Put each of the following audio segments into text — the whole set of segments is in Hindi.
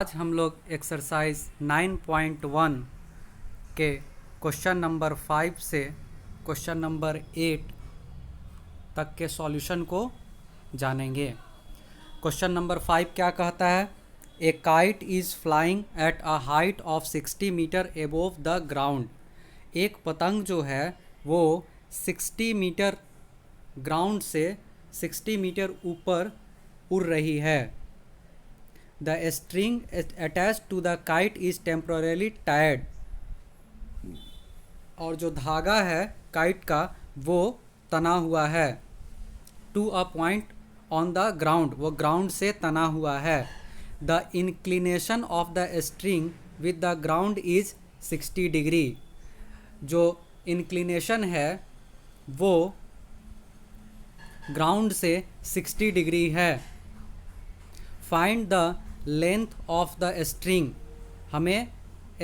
आज हम लोग एक्सरसाइज 9.1 के क्वेश्चन नंबर 5 से क्वेश्चन नंबर 8 तक के सॉल्यूशन को जानेंगे। क्वेश्चन नंबर 5 क्या कहता है? A kite is flying at a height of 60 metre above the ground. एक पतंग जो है वो 60 मीटर ग्राउंड से 60 मीटर ऊपर उड़ रही है। The string attached to the kite is temporarily tied। और जो धागा है काइट का वो तना हुआ है। To a point on the ground, वो ग्राउंड से तना हुआ है। The inclination of the string with the ground is 60 degree. जो इंक्लिनेशन है वो ग्राउंड से 60 डिग्री है। Find the length of the string. हमें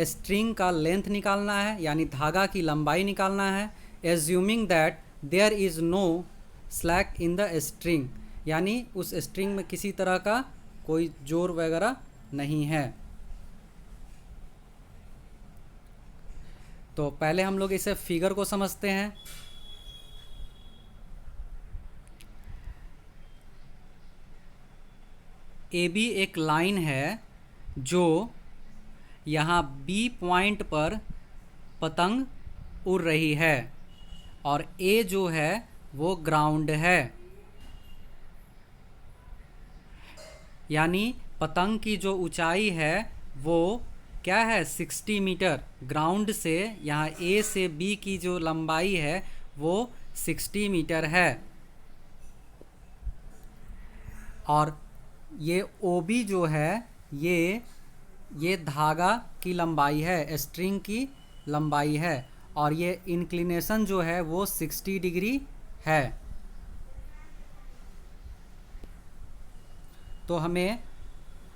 स्ट्रिंग का लेंथ निकालना है, यानी धागा की लंबाई निकालना है। Assuming that there is no slack in the string, यानी उस स्ट्रिंग में किसी तरह का कोई जोर वगैरह नहीं है। तो पहले हम लोग इसे फिगर को समझते हैं। ए बी एक लाइन है जो यहाँ बी पॉइंट पर पतंग उड़ रही है, और ए जो है वो ग्राउंड है। यानी पतंग की जो ऊंचाई है वो क्या है? 60 मीटर। ग्राउंड से यहाँ ए से बी की जो लंबाई है वो 60 मीटर है। और ये ओ बी जो है ये धागा की लंबाई है, स्ट्रिंग की लंबाई है, और ये इंक्लिनेशन जो है वो 60 डिग्री है। तो हमें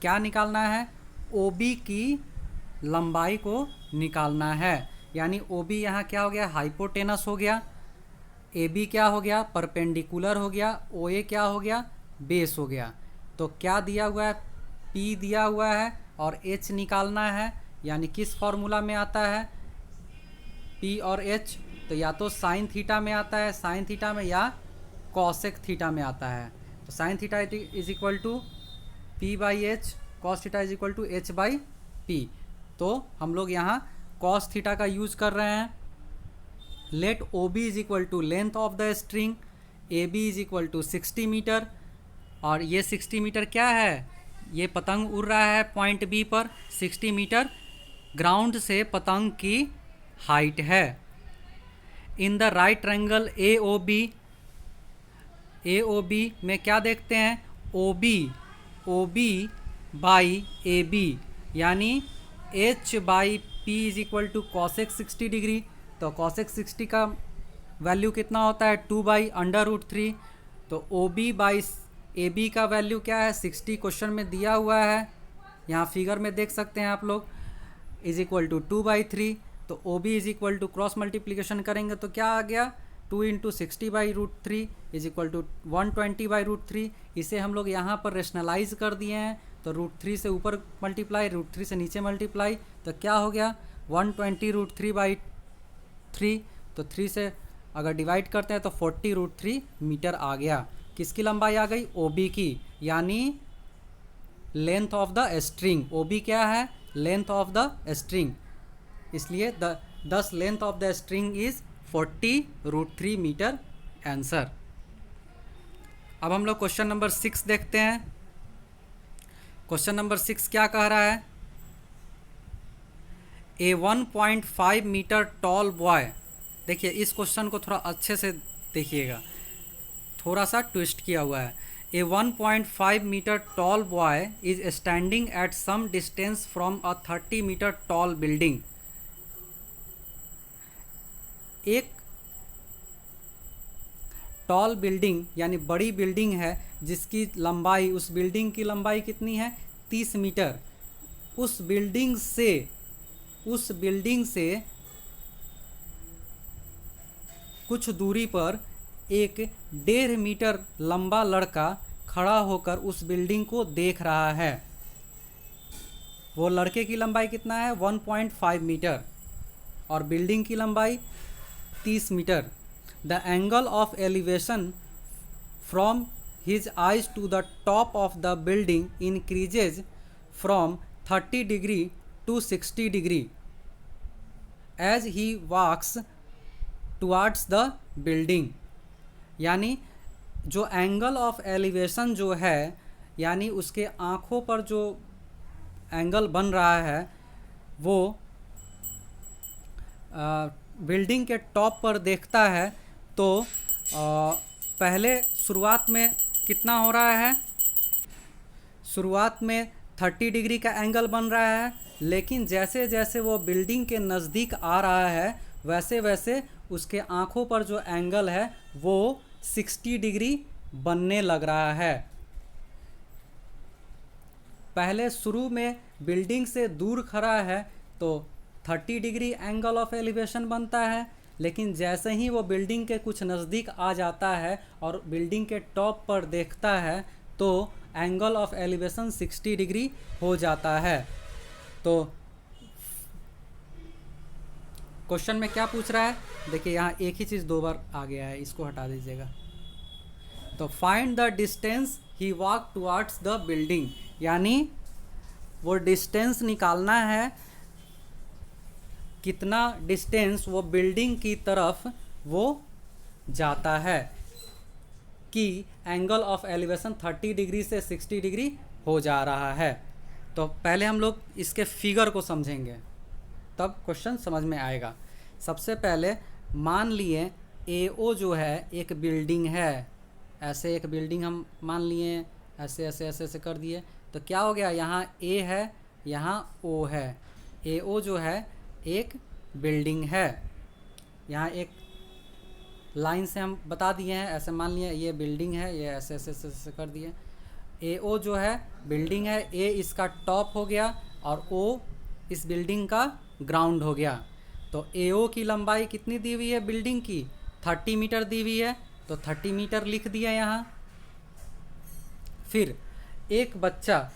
क्या निकालना है? ओ बी की लंबाई को निकालना है। यानी ओ बी यहाँ क्या हो गया? हाइपोटेनस हो गया। ए बी क्या हो गया? परपेंडिकुलर हो गया। ओ ए क्या हो गया? बेस हो गया। तो क्या दिया हुआ है? पी दिया हुआ है और एच निकालना है। यानी किस फॉर्मूला में आता है पी और एच? तो या तो साइन थीटा में आता है, साइन थीटा में, या कॉसेक थीटा में आता है। तो sine theta is equal to P by H, cos theta is equal to H by P. तो हम लोग यहाँ कॉस थीटा का यूज कर रहे हैं। Let O B is equal to length of the string, A B is equal to 60 metre. और ये 60 मीटर क्या है? ये पतंग उड़ रहा है पॉइंट बी पर 60 मीटर, ग्राउंड से पतंग की हाइट है। In the right triangle A O B में क्या देखते हैं? O B by A B, यानी H by P is equal to cosec 60 degree. तो कॉसेक 60 का वैल्यू कितना होता है? 2/√3। तो O B by A B का वैल्यू क्या है? 60 क्वेश्चन में दिया हुआ है, यहाँ फिगर में देख सकते हैं आप लोग, इज इक्वल टू 2/3। तो O B is equal to cross multiplication करेंगे तो क्या आ गया? 2 × 60/√3 इज इक्वल टू 120/√3। इसे हम लोग यहाँ पर रेशनलाइज कर दिए हैं। तो √3 से ऊपर मल्टीप्लाई, √3 से नीचे मल्टीप्लाई, तो क्या हो गया? 120√3/3। तो 3 से अगर डिवाइड करते हैं तो 40√3 मीटर आ गया। किसकी लंबाई आ गई? ओ बी की, यानी length of the string. O B क्या है? Length of the string. इसलिए thus length of the string is 40√3 metre. Answer. अब हम लोग क्वेश्चन नंबर 6 देखते हैं। क्वेश्चन नंबर 6 क्या कह रहा है? A 1.5 metre tall boy. देखिए इस क्वेश्चन को थोड़ा अच्छे से देखिएगा, थोड़ा सा ट्विस्ट किया हुआ है। A 1.5 metre tall boy is standing at some distance from a 30 metre tall building. एक टॉल बिल्डिंग यानी बड़ी बिल्डिंग है जिसकी लंबाई, उस बिल्डिंग की लंबाई कितनी है? 30 मीटर। उस बिल्डिंग से कुछ दूरी पर एक 1.5 मीटर लंबा लड़का खड़ा होकर उस बिल्डिंग को देख रहा है। वो लड़के की लंबाई कितना है 1.5 मीटर और बिल्डिंग की लंबाई 30 metre. The angle of elevation from his eyes to the top of the building increases from 30 degree to 60 degree as he walks towards the building। यानी जो एंगल ऑफ एलिवेशन जो है, यानी उसके आँखों पर जो एंगल बन रहा है वो बिल्डिंग के टॉप पर देखता है तो पहले शुरुआत में कितना हो रहा है, शुरुआत में 30 डिग्री का एंगल बन रहा है, लेकिन जैसे जैसे वो बिल्डिंग के नज़दीक आ रहा है वैसे वैसे उसके आँखों पर जो एंगल है वो 60 डिग्री बनने लग रहा है। पहले शुरू में बिल्डिंग से दूर खड़ा है तो 30 डिग्री एंगल ऑफ एलिवेशन बनता है, लेकिन जैसे ही वो बिल्डिंग के कुछ नज़दीक आ जाता है और बिल्डिंग के टॉप पर देखता है तो एंगल ऑफ एलिवेशन 60 डिग्री हो जाता है। तो क्वेश्चन में क्या पूछ रहा है, देखिए यहाँ एक ही चीज़ दो बार आ गया है, इसको हटा दीजिएगा। तो find the distance he walk towards the building, यानी वो डिस्टेंस निकालना है, कितना डिस्टेंस वो बिल्डिंग की तरफ वो जाता है कि एंगल ऑफ एलिवेशन 30 डिग्री से 60 डिग्री हो जा रहा है। तो पहले हम लोग इसके फिगर को समझेंगे तब क्वेश्चन समझ में आएगा। सबसे पहले मान लिए AO जो है एक बिल्डिंग है, ऐसे एक बिल्डिंग हम मान लिए, ऐसे ऐसे ऐसे ऐसे कर दिए तो क्या हो गया, यहाँ A है यहाँ O है। AO जो है एक बिल्डिंग है, यहाँ एक लाइन से हम बता दिए हैं, ऐसे मान लिए ये बिल्डिंग है, ये ऐसे ऐसे ऐसे ऐसे कर दिए। AO जो है बिल्डिंग है, A इसका टॉप हो गया और O इस बिल्डिंग का ग्राउंड हो गया। तो AO की लंबाई कितनी दी हुई है बिल्डिंग की, 30 मीटर दी हुई है, तो 30 मीटर लिख दिया यहाँ। फिर एक बच्चा,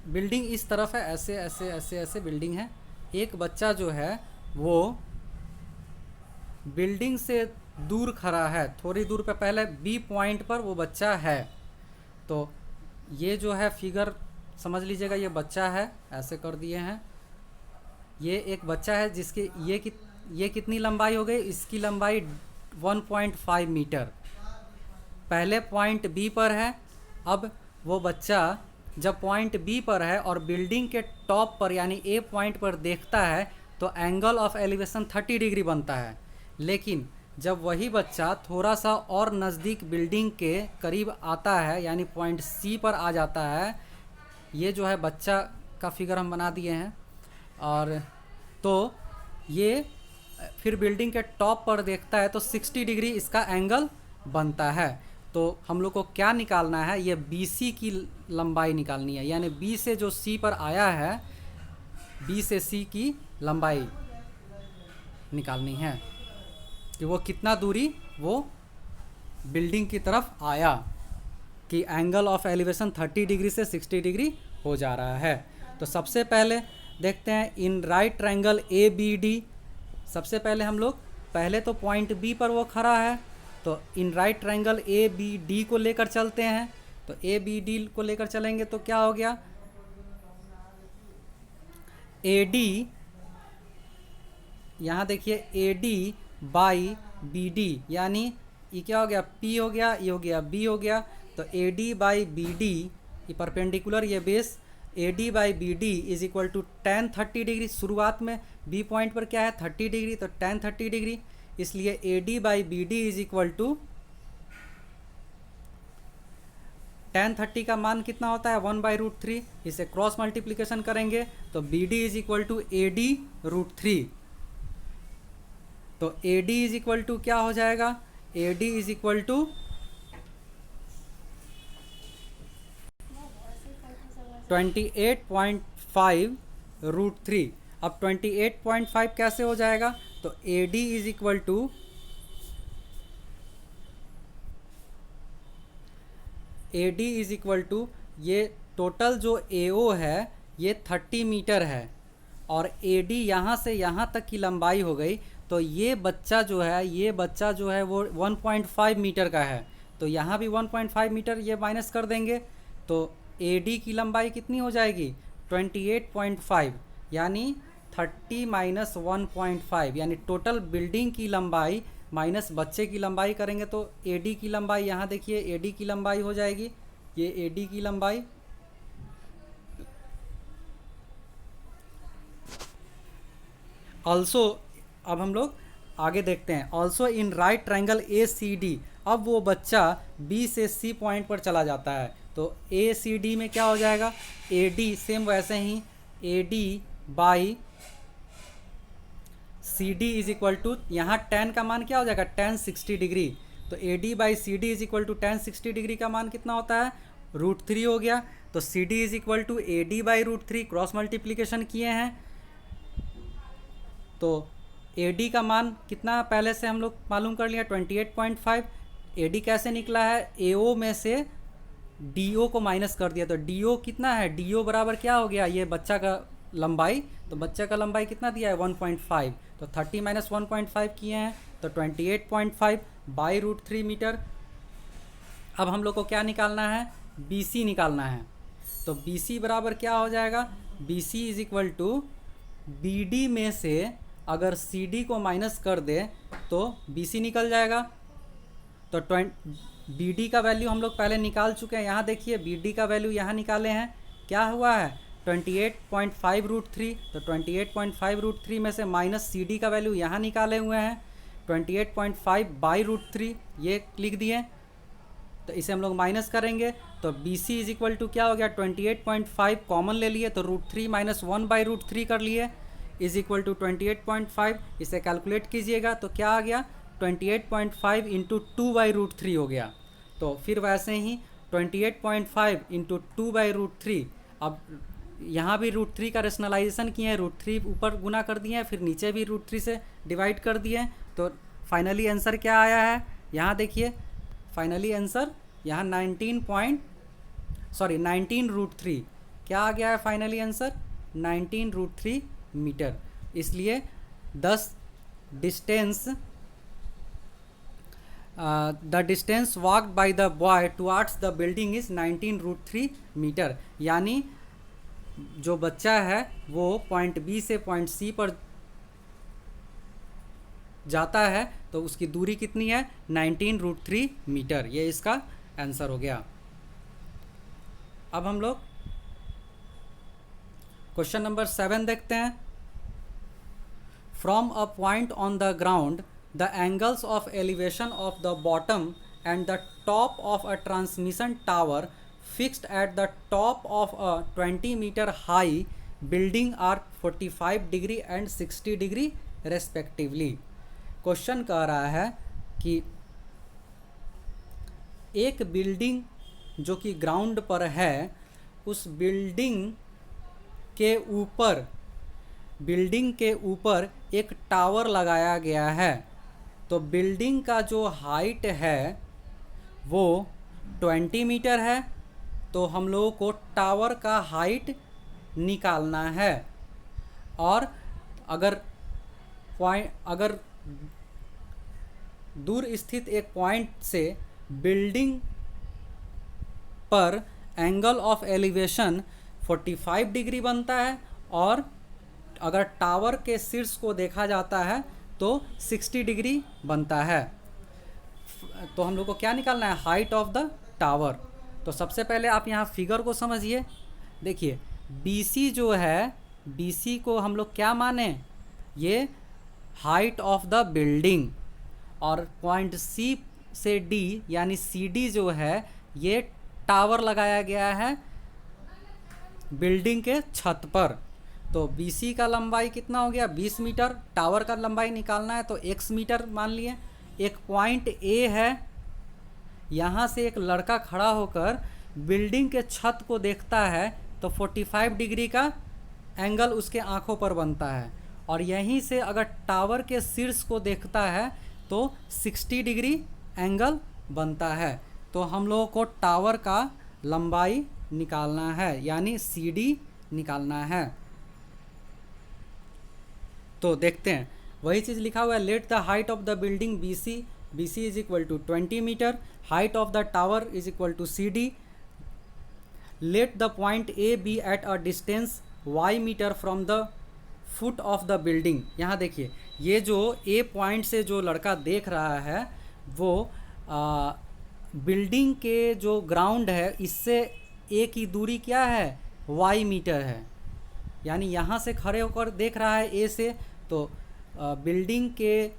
बिल्डिंग इस तरफ है, ऐसे ऐसे ऐसे ऐसे बिल्डिंग है, एक बच्चा जो है वो बिल्डिंग से दूर खड़ा है, थोड़ी दूर पे, पहले B पॉइंट पर वो बच्चा है। तो ये जो है फिगर समझ लीजिएगा, ये बच्चा है, ऐसे कर दिए हैं, ये एक बच्चा है जिसकी ये कितनी लंबाई हो गई, इसकी लंबाई 1.5 मीटर। पहले पॉइंट B पर है, अब वो बच्चा जब पॉइंट B पर है और बिल्डिंग के टॉप पर यानी A पॉइंट पर देखता है तो एंगल ऑफ एलिवेशन 30 डिग्री बनता है। लेकिन जब वही बच्चा थोड़ा सा और नज़दीक बिल्डिंग के करीब आता है यानी पॉइंट C पर आ जाता है, ये जो है बच्चा का फिगर हम बना दिए हैं, और तो ये फिर बिल्डिंग के टॉप पर देखता है तो 60 डिग्री इसका एंगल बनता है। तो हम लोग को क्या निकालना है, ये BC की लंबाई निकालनी है, यानी B से जो C पर आया है, B से C की लंबाई निकालनी है कि वो कितना दूरी वो बिल्डिंग की तरफ आया, कि एंगल ऑफ एलिवेशन 30 डिग्री से 60 डिग्री हो जा रहा है। तो सबसे पहले देखते हैं इन राइट ट्रायंगल ABD। सबसे पहले हम लोग पहले तो पॉइंट B पर वो खड़ा है, तो इन राइट ट्रायंगल ABD को लेकर चलते हैं। तो ABD को लेकर चलेंगे तो क्या हो गया, AD, यहाँ देखिए AD बाई BD, यानी ये क्या हो गया, P हो गया, ये हो गया B हो गया। तो AD बाई BD, ये परपेंडिकुलर, ये base, AD by BD is equal to tan 30 degree. शुरुआत में B पॉइंट पर क्या है 30 डिग्री, तो tan 30 डिग्री, इसलिए AD by BD is equal to tan 30 का मान कितना होता है 1/√3, इसे क्रॉस मल्टीप्लिकेशन करेंगे तो BD is equal to AD√3। तो AD इज इक्वल टू क्या हो जाएगा, AD इज इक्वल टू 28.5√3। अब 28.5 कैसे हो जाएगा, तो AD इज इक्वल टू ये टोटल जो AO है ये 30 मीटर है और AD यहाँ से यहाँ तक की लंबाई हो गई, तो ये बच्चा जो है वो 1.5 मीटर का है, तो यहाँ भी 1.5 मीटर ये माइनस कर देंगे, तो AD की लंबाई कितनी हो जाएगी 28.5, यानी 30 माइनस 1.5, यानी टोटल बिल्डिंग की लंबाई माइनस बच्चे की लंबाई करेंगे तो AD की लंबाई, यहाँ देखिए AD की लंबाई हो जाएगी, ये AD की लंबाई ऑल्सो। अब हम लोग आगे देखते हैं, also in right triangle ACD। अब वो बच्चा B से C पॉइंट पर चला जाता है, तो ACD में क्या हो जाएगा, AD सेम वैसे ही AD by CD is equal to, यहाँ tan का मान क्या हो जाएगा tan 60 डिग्री, तो AD by CD is equal to tan 60 degree का मान कितना होता है √3 हो गया, तो CD is equal to AD by √3, cross multiplication किए हैं, तो AD का मान कितना पहले से हम लोग मालूम कर लिया 28.5। AD कैसे निकला है, AO में से DO को माइनस कर दिया, तो DO कितना है, DO बराबर क्या हो गया, ये बच्चा का लंबाई, तो बच्चे का लंबाई कितना दिया है 1.5, तो 30 माइनस 1.5 किए हैं तो 28.5 बाई √3 मीटर। अब हम लोग को क्या निकालना है, BC निकालना है, तो BC बराबर क्या हो जाएगा, BC is equal to BD में से अगर CD को माइनस कर दे तो BC निकल जाएगा, तो BD का वैल्यू हम लोग पहले निकाल चुके हैं, यहाँ देखिए BD का वैल्यू यहाँ निकाले हैं, क्या हुआ है 28.5 √3, तो 28.5 √3 में से माइनस CD का वैल्यू यहाँ निकाले हुए हैं 28.5 बाई √3, ये लिख दिए, तो इसे हम लोग माइनस करेंगे तो BC इज इक्वल टू क्या हो गया 28.5 कॉमन ले लिए, तो √3 माइनस 1 बाई √3 कर लिए इज इक्वल टू 28.5, इसे कैलकुलेट कीजिएगा तो क्या आ गया 28.5 इंटू 2 बाई √3 हो गया, तो फिर वैसे ही 28.5 इंटू 2 बाई √3, अब यहाँ भी √3 का रेशनलाइजेशन किए हैं, √3 ऊपर गुना कर दिए हैं, फिर नीचे भी √3 से डिवाइड कर दिए, तो फाइनली आंसर क्या आया है, यहाँ देखिए फाइनली आंसर यहाँ 19 √3 क्या आ गया है फाइनली आंसर 19 √3 मीटर, इसलिए 10 distance the distance walked by the boy towards the building is 19 √3 metre, यानी जो बच्चा है वो पॉइंट B से पॉइंट C पर जाता है तो उसकी दूरी कितनी है 19 √3 मीटर, ये इसका आंसर हो गया। अब हम लोग क्वेश्चन नंबर 7 देखते हैं। From a point on the ground the angles of elevation of the bottom and the top of a transmission tower fixed at the top of a 20 meter high building are 45 degree and 60 degree respectively। Question कह रहा है कि एक बिल्डिंग जो कि ग्राउंड पर है, उस बिल्डिंग के ऊपर एक टावर लगाया गया है, तो बिल्डिंग का जो हाइट है वो 20 मीटर है, तो हम लोगों को टावर का हाइट निकालना है, और अगर दूर स्थित एक पॉइंट से बिल्डिंग पर एंगल ऑफ एलिवेशन 45 डिग्री बनता है, और अगर टावर के शीर्ष को देखा जाता है तो 60 डिग्री बनता है, तो हम लोग को क्या निकालना है हाइट ऑफ द टावर। तो सबसे पहले आप यहाँ फिगर को समझिए, देखिए BC जो है, BC को हम लोग क्या माने, ये हाइट ऑफ द बिल्डिंग, और पॉइंट C से D यानी CD जो है ये टावर लगाया गया है बिल्डिंग के छत पर, तो BC का लंबाई कितना हो गया 20 मीटर, टावर का लंबाई निकालना है तो x मीटर मान लिए। एक पॉइंट A है, यहाँ से एक लड़का खड़ा होकर बिल्डिंग के छत को देखता है तो 45 डिग्री का एंगल उसके आंखों पर बनता है, और यहीं से अगर टावर के शीर्ष को देखता है तो 60 डिग्री एंगल बनता है, तो हम लोगों को टावर का लंबाई निकालना है, यानी CD निकालना है। तो देखते हैं, वही चीज़ लिखा हुआ है, let the height of the building B C is equal to 20 metre, height of the tower is equal to C D, let the point A B at a distance Y metre from the foot of the building. यहाँ देखिए, ये जो ए पॉइंट से जो लड़का देख रहा है वो बिल्डिंग के जो ग्राउंड है इससे ए की दूरी क्या है, वाई मीटर है। यानी यहाँ से खड़े होकर देख रहा है ए से, तो बिल्डिंग के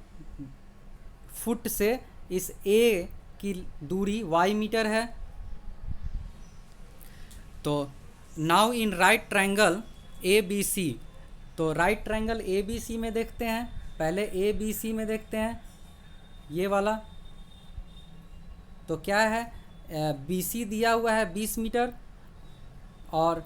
फुट से इस ए की दूरी वाई मीटर है। तो now in right triangle A B C, तो right triangle A B C में देखते हैं, पहले ए बी सी में देखते हैं ये वाला। तो क्या है, बी सी दिया हुआ है 20 मीटर और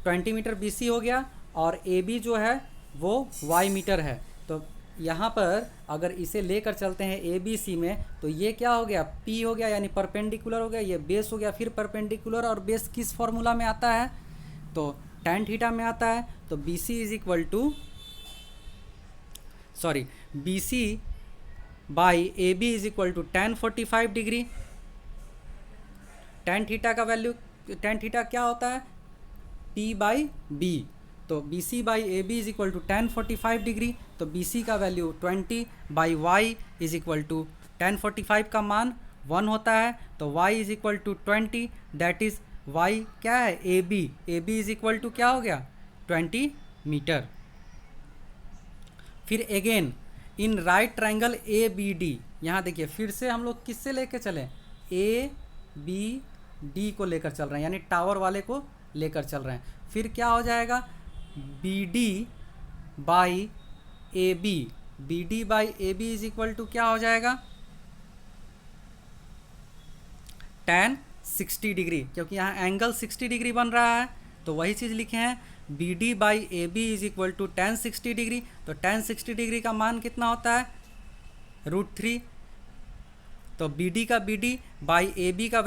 20 मीटर बी सी हो गया, और ए बी जो है वो वाई मीटर है। तो यहाँ पर अगर इसे लेकर चलते हैं ए बी सी में, तो ये क्या हो गया, पी हो गया, यानी परपेंडिकुलर हो गया, ये बेस हो गया, फिर परपेंडिकुलर, और बेस किस फॉर्मूला में आता है, तो tan थीटा में आता है। तो B C is equal to B C by A B is equal to tan 45 degree. tan theta का वैल्यू, tan थीटा क्या होता है, P बाई बी। तो B C by A B is equal to tan 45 degree. तो बी सी का value 20 by Y is equal to tan 45 का मान 1 होता है, तो y is equal to 20, that is y क्या है, A B is equal to क्या हो गया, 20 मीटर। फिर again in right triangle A B D, यहाँ देखिए फिर से हम लोग किससे लेके चलें, ए बी डी को लेकर चल रहे हैं, यानी टावर वाले को लेकर चल रहे हैं। फिर क्या हो जाएगा, B D by A B is equal to क्या हो जाएगा, tan 60 डिग्री, क्योंकि यहाँ एंगल 60 डिग्री बन रहा है। तो वही चीज़ लिखे हैं, B D by A B is equal to tan 60 degree. तो tan 60 डिग्री का मान कितना होता है, √3। तो बी डी का B D by A B का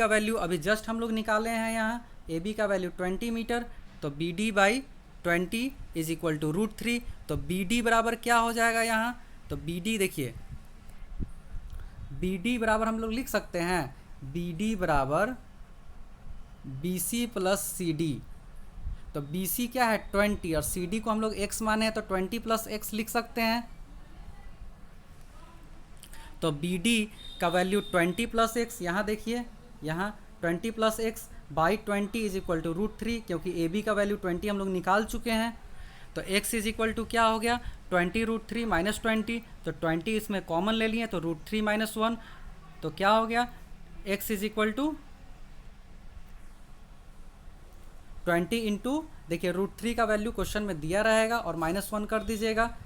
वैल्यू अभी जस्ट हम लोग निकाले हैं, यहाँ ए बी का वैल्यू 20 मीटर। तो B D by 20 is equal to √3। तो बी डी बराबर क्या हो जाएगा यहाँ, तो बी डी देखिए, बी डी बराबर हम लोग लिख सकते हैं, बी डी बराबर B C plus C D. तो बी सी क्या है 20 और सी डी को हम लोग x माने हैं, तो 20 प्लस एक्स लिख सकते हैं। तो बी डी का वैल्यू 20 प्लस एक्स, यहाँ देखिए, यहाँ 20 plus X by 20 is equal to √3, क्योंकि ए बी का वैल्यू 20 हम लोग निकाल चुके हैं। तो x इज इक्वल टू क्या हो गया, 20 √3 माइनस 20। तो 20 इसमें कॉमन ले लिए, तो √3 माइनस 1, तो क्या हो गया, x is equal to 20 into, देखिए √3 का वैल्यू क्वेश्चन में दिया रहेगा और -1 कर दीजिएगा।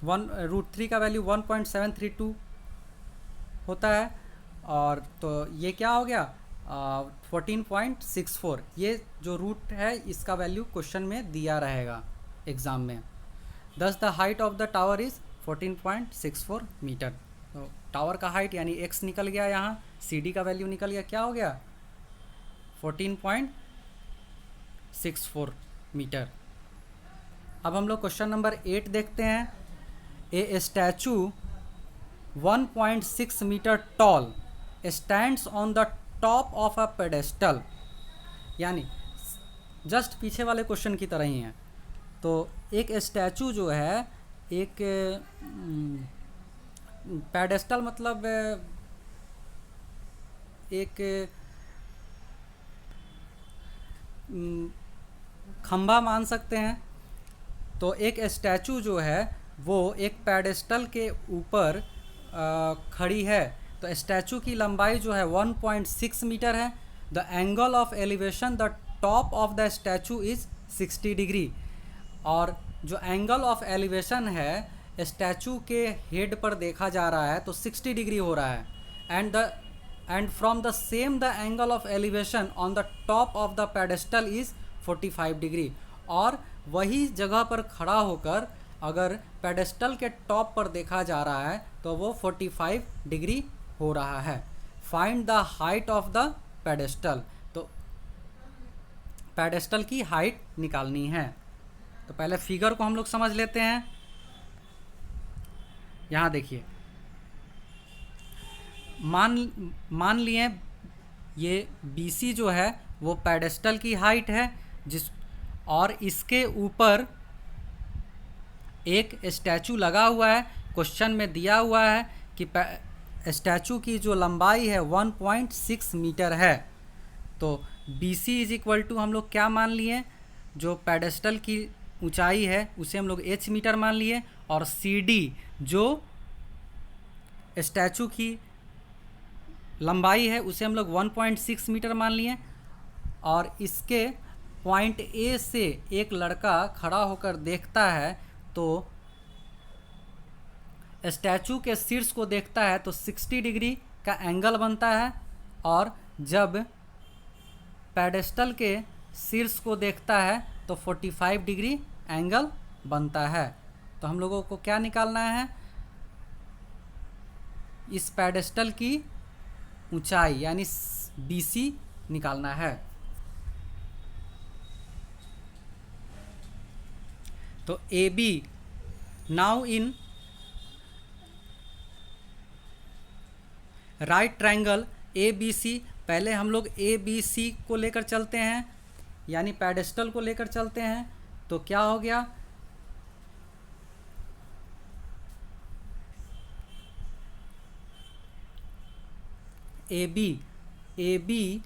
√3 का वैल्यू 1.732 होता है, और तो ये क्या हो गया 14.64। ये जो रूट है इसका वैल्यू क्वेश्चन में दिया रहेगा एग्ज़ाम में। Thus the height of the tower is 14.64 metre. तो टावर का हाइट यानी x निकल गया, यहाँ सी डी का वैल्यू निकल गया, क्या हो गया 14.64 मीटर। अब हम लोग क्वेश्चन नंबर 8 देखते हैं। A statue 1.6 metre tall stands on the top of a pedestal, यानी जस्ट पीछे वाले क्वेश्चन की तरह ही है। तो एक स्टैचू जो है, एक पेडेस्टल मतलब एक खंभा मान सकते हैं। तो एक स्टैचू जो है वो एक पेडेस्टल के ऊपर खड़ी है। तो स्टैचू की लंबाई जो है 1.6 मीटर है। The angle of elevation the top of the statue is 60 degree. और जो एंगल ऑफ एलिवेशन है स्टैचू के हेड पर देखा जा रहा है तो 60 डिग्री हो रहा है। And from the same the angle of elevation on the top of the pedestal is 45 degree. और वही जगह पर खड़ा होकर अगर पेडेस्टल के टॉप पर देखा जा रहा है तो वो 45 डिग्री हो रहा है। Find the height of the pedestal. तो पेडेस्टल की हाइट निकालनी है। तो पहले फिगर को हम लोग समझ लेते हैं। यहाँ देखिए, मान लिए ये BC जो है वो पेडेस्टल की हाइट है, और इसके ऊपर एक स्टैचू लगा हुआ है। क्वेश्चन में दिया हुआ है कि स्टैचू की जो लंबाई है 1.6 मीटर है। तो BC इज इक्वल टू हम लोग क्या मान लिए, जो पेडेस्टल की ऊंचाई है उसे हम लोग h मीटर मान लिए, और CD जो स्टैचू की लंबाई है उसे हम लोग 1.6 मीटर मान लिए। और इसके पॉइंट A से एक लड़का खड़ा होकर देखता है तो स्टैचू के शीर्ष को देखता है तो 60 डिग्री का एंगल बनता है, और जब पेडेस्टल के शीर्ष को देखता है तो 45 डिग्री एंगल बनता है। तो हम लोगों को क्या निकालना है, इस पेडेस्टल की ऊंचाई यानी BC निकालना है। तो AB now in right triangle ABC, पहले हम लोग ABC को लेकर चलते हैं यानी पेडेस्टल को लेकर चलते हैं। तो क्या हो गया, AB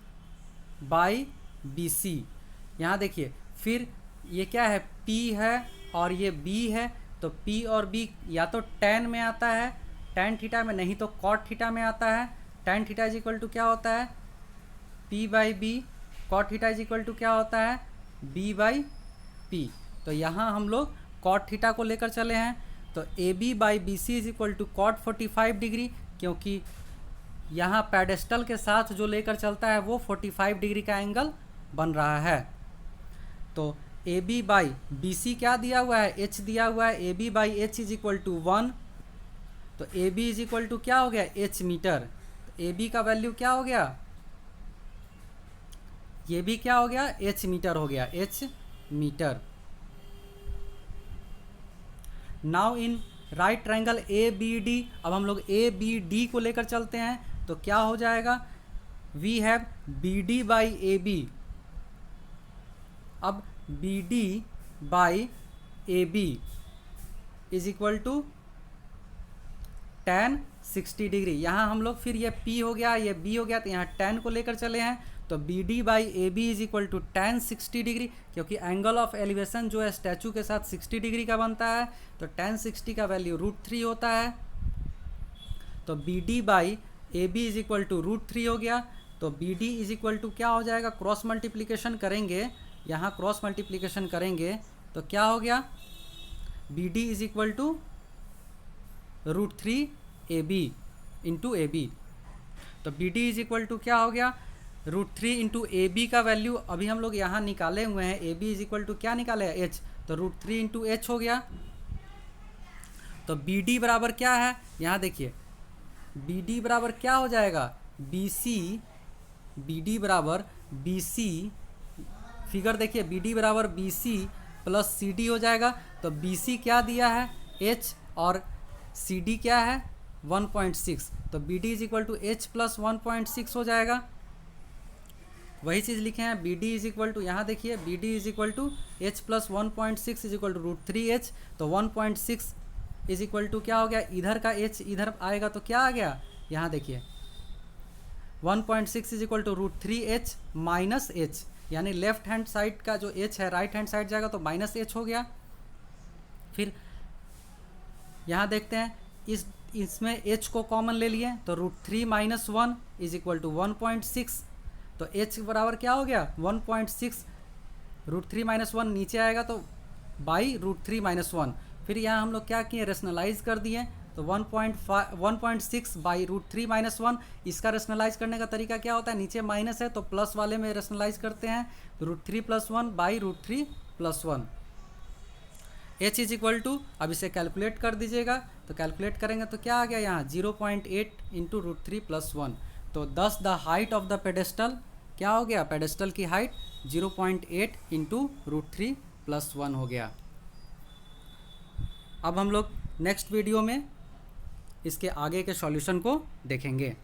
बाई BC। यहाँ देखिए, फिर ये क्या है, P है और ये B है। तो P और B या तो tan में आता है, tan थीटा में, नहीं तो cot थीटा में आता है। tan theta is equal to क्या होता है, P by B। cot theta is equal to क्या होता है, B बाई P। तो यहाँ हम लोग cot थीटा को लेकर चले हैं। तो AB by BC is equal to cot 45 degree, क्योंकि यहाँ पेडेस्टल के साथ जो लेकर चलता है वो 45 डिग्री का एंगल बन रहा है। तो AB बाई BC क्या दिया हुआ है, H दिया हुआ है। AB by H is equal to 1। तो AB इज इक्वल टू क्या हो गया, H मीटर। तो AB का वैल्यू क्या हो गया, ये भी क्या हो गया, H मीटर हो गया, H metre. Now in right triangle ABD, अब हम लोग ABD को लेकर चलते हैं। तो क्या हो जाएगा, we have BD by AB। अब BD by AB is equal to tan 60 degree. यहाँ हम लोग फिर ये P हो गया, ये B हो गया, तो यहाँ tan को लेकर चले हैं। तो BD by AB is equal to tan 60 degree, क्योंकि एंगल ऑफ एलिवेशन जो है स्टैचू के साथ 60 डिग्री का बनता है। तो tan 60 का वैल्यू √3 होता है। तो BD by AB is equal to √3 हो गया। तो BD इज इक्वल टू क्या हो जाएगा, क्रॉस मल्टीप्लिकेशन करेंगे, यहाँ क्रॉस मल्टीप्लिकेशन करेंगे तो क्या हो गया, BD is equal to √3 AB into AB। तो BD इज इक्वल टू क्या हो गया, √3 इंटू AB का वैल्यू अभी हम लोग यहाँ निकाले हुए हैं। AB इज इक्वल टू क्या निकाले हैं, H। तो √3 इंटू H हो गया। तो BD बराबर क्या है, यहाँ देखिए BD बराबर क्या हो जाएगा, BD बराबर BC, फिगर देखिए, BD बराबर BC प्लस CD हो जाएगा। तो BC क्या दिया है, H, और CD क्या है 1.6। तो BD is equal to H plus 1.6 हो जाएगा। वही चीज़ लिखे हैं, BD इज इक्वल टू, यहाँ देखिए BD is equal to H plus 1.6 is equal to √3H। तो 1.6 इज इक्वल टू क्या हो गया, इधर का H इधर आएगा तो क्या आ गया, यहाँ देखिए 1.6 is equal to √3H minus H, यानी लेफ्ट हैंड साइड का जो H है राइट हैंड साइड जाएगा तो माइनस H हो गया। फिर यहाँ देखते हैं, इसमें H को कॉमन ले लिए तो √3 माइनस 1 इज इक्वल टू 1.6। तो H बराबर क्या हो गया 1.6, √3 माइनस 1 नीचे आएगा तो बाई √3 माइनस 1। फिर यहाँ हम लोग क्या किए, रेशनलाइज कर दिए। तो 1.6 बाई √3 माइनस 1, इसका रेशनलाइज करने का तरीका क्या होता है, नीचे माइनस है तो प्लस वाले में रेशनलाइज करते हैं। तो √3 plus 1 by √3 plus 1। H is equal to, अब इसे कैलकुलेट कर दीजिएगा। तो कैलकुलेट करेंगे तो क्या आ गया यहाँ 0.8 इंटू √3 प्लस 1। तो 10 the height of the pedestal क्या हो गया, पेडेस्टल की हाइट 0.8 इंटू √3 + 1 हो गया। अब हम लोग नेक्स्ट वीडियो में इसके आगे के सॉल्यूशन को देखेंगे।